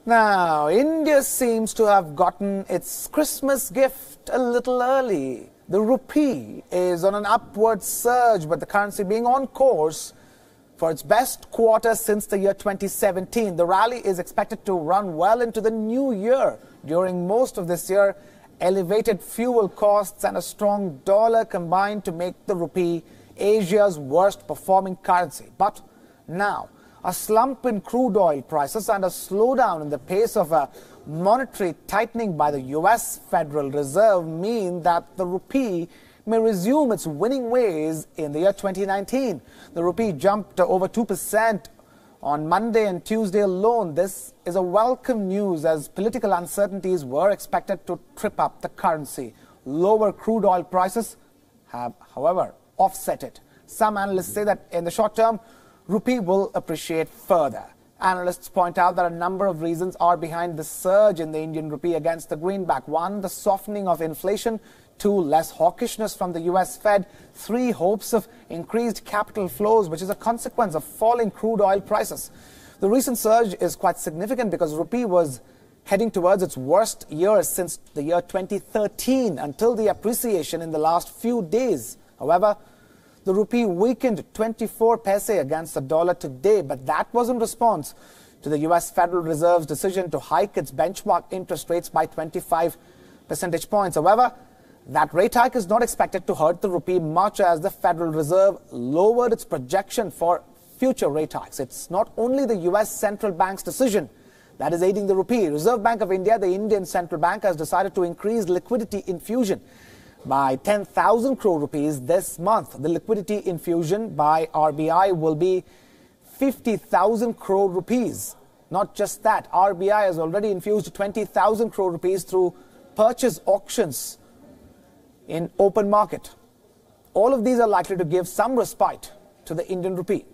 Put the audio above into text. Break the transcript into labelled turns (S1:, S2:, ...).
S1: Now, India seems to have gotten its Christmas gift a little early. The rupee is on an upward surge, but the currency being on course for its best quarter since the year 2017. The rally is expected to run well into the new year. During most of this year, elevated fuel costs and a strong dollar combined to make the rupee Asia's worst performing currency. But now, a slump in crude oil prices and a slowdown in the pace of a monetary tightening by the US Federal Reserve mean that the rupee may resume its winning ways in the year 2019. The rupee jumped over 2% on Monday and Tuesday alone. This is a welcome news as political uncertainties were expected to trip up the currency. Lower crude oil prices have, however, offset it. Some analysts say that in the short term, rupee will appreciate further. Analysts point out that a number of reasons are behind the surge in the Indian rupee against the greenback. 1, the softening of inflation. 2, less hawkishness from the US Fed. 3, hopes of increased capital flows, which is a consequence of falling crude oil prices. The recent surge is quite significant because rupee was heading towards its worst year since the year 2013 until the appreciation in the last few days. However, the rupee weakened 24 paise against the dollar today, but that was in response to the US Federal Reserve's decision to hike its benchmark interest rates by 25 percentage points. However, that rate hike is not expected to hurt the rupee much as the Federal Reserve lowered its projection for future rate hikes. It's not only the US Central Bank's decision that is aiding the rupee. Reserve Bank of India, the Indian Central Bank, has decided to increase liquidity infusion by 10,000 crore rupees this month. The liquidity infusion by RBI will be 50,000 crore rupees. Not just that, RBI has already infused 20,000 crore rupees through purchase auctions in open market. All of these are likely to give some respite to the Indian rupee.